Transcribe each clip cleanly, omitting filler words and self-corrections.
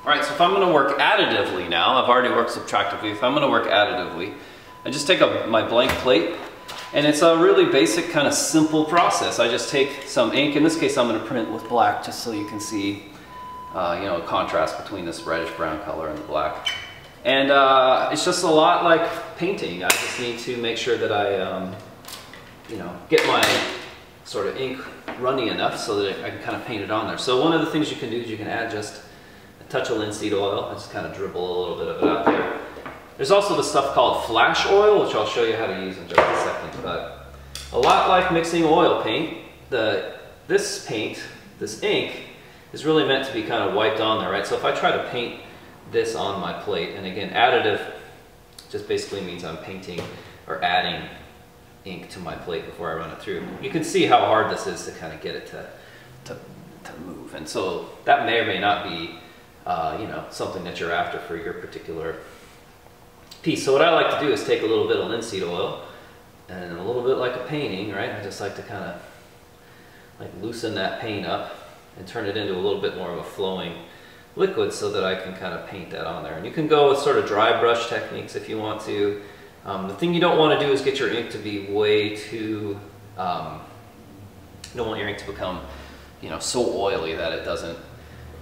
All right, so if I'm gonna work additively now, I've already worked subtractively, if I'm gonna work additively, I just take my blank plate, and it's a really basic kind of simple process. I just take some ink, in this case I'm gonna print it with black just so you can see you know, contrast between this reddish brown color and the black. And it's just a lot like painting. I just need to make sure that I you know, get my sort of ink runny enough so that I can kind of paint it on there. So one of the things you can do is you can add just a touch of linseed oil. I just kind of dribble a little bit of it out there. There's also the stuff called flash oil, which I'll show you how to use in just a second. But a lot like mixing oil paint, this paint, this ink, is really meant to be kind of wiped on there, right? So if I try to paint this on my plate, and again, additive just basically means I'm painting or adding ink to my plate before I run it through. You can see how hard this is to kind of get it to move. And so that may or may not be you know, something that you're after for your particular piece. So what I like to do is take a little bit of linseed oil, and a little bit like a painting, right? I just like to kind of like loosen that paint up and turn it into a little bit more of a flowing liquid so that I can kind of paint that on there. And you can go with sort of dry brush techniques if you want to. The thing you don't want to do is get your ink to be way too, you don't want your ink to become, you know, so oily that it doesn't,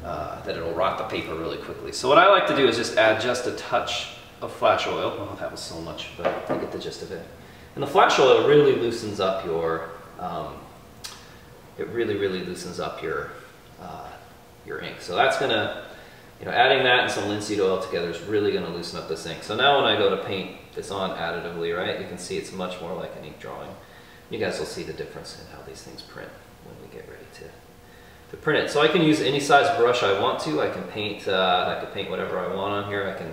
that it'll rot the paper really quickly. So what I like to do is just add just a touch of flash oil. Well, that was so much, but you get the gist of it. And the flash oil really loosens up your, it really loosens up your ink. So that's gonna, you know, adding that and some linseed oil together is really gonna loosen up this ink. So now when I go to paint this on additively, right, you can see it's much more like an ink drawing. You guys will see the difference in how these things print when we get ready to print it. So I can use any size brush I want to. I can paint whatever I want on here. I can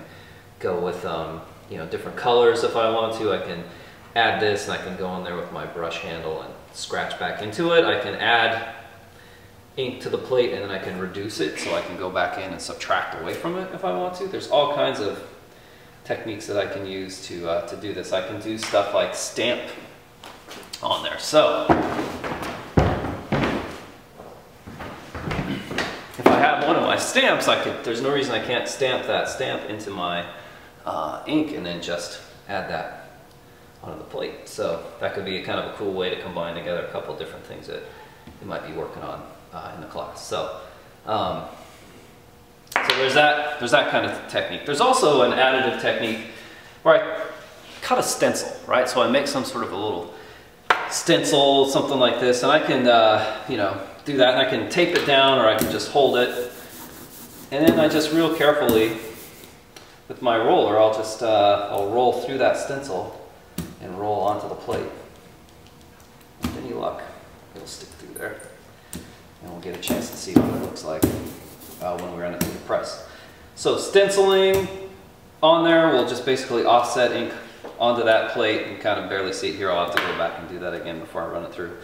go with you know, different colors if I want to. I can add this and I can go on there with my brush handle and scratch back into it. I can add ink to the plate and then I can reduce it so I can go back in and subtract away from it if I want to. There's all kinds of techniques that I can use to do this. I can do stuff like stamp on there. So if I have one of my stamps, there's no reason I can't stamp that stamp into my ink and then just add that onto the plate. So that could be a kind of a cool way to combine together a couple different things that you might be working on in the class. So, so there's that kind of technique. There's also an additive technique where I cut a stencil, right? So I make some sort of a little stencil, something like this, and I can, you know, do that, and I can tape it down, or I can just hold it, and then I just real carefully with my roller, I'll roll through that stencil and roll onto the plate. With any luck, it'll stick through there, and we'll get a chance to see what it looks like when we run it through the press. So stenciling on there will just basically offset ink onto that plate. You can kind of barely see it here. I'll have to go back and do that again before I run it through.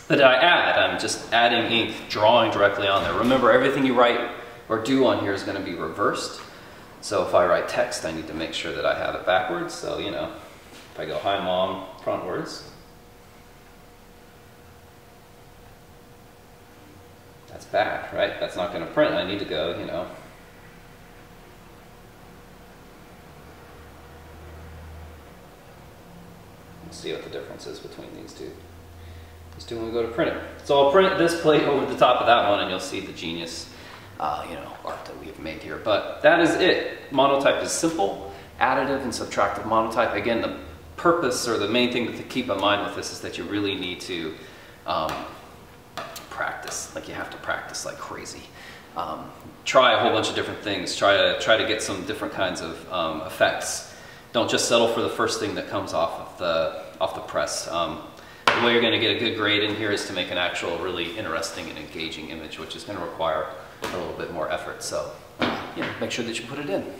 But I'm just adding ink, drawing directly on there. Remember, everything you write or do on here is going to be reversed. So if I write text, I need to make sure that I have it backwards. So, you know, if I go, "Hi Mom," frontwards, that's bad, right? That's not going to print. I need to go, you know, we'll see what the difference is between these two. These two when we go to print it. So I'll print this plate over the top of that one, and you'll see the genius, you know, art that we've made here. But that is it. Monotype is simple, additive and subtractive monotype. Again, the purpose or the main thing to keep in mind with this is that you really need to practice. Like, you have to practice like crazy. Try a whole bunch of different things. Try to get some different kinds of effects. Don't just settle for the first thing that comes off the press. The way you're going to get a good grade in here is to make an actual really interesting and engaging image, which is going to require a little bit more effort. So, yeah, make sure that you put it in.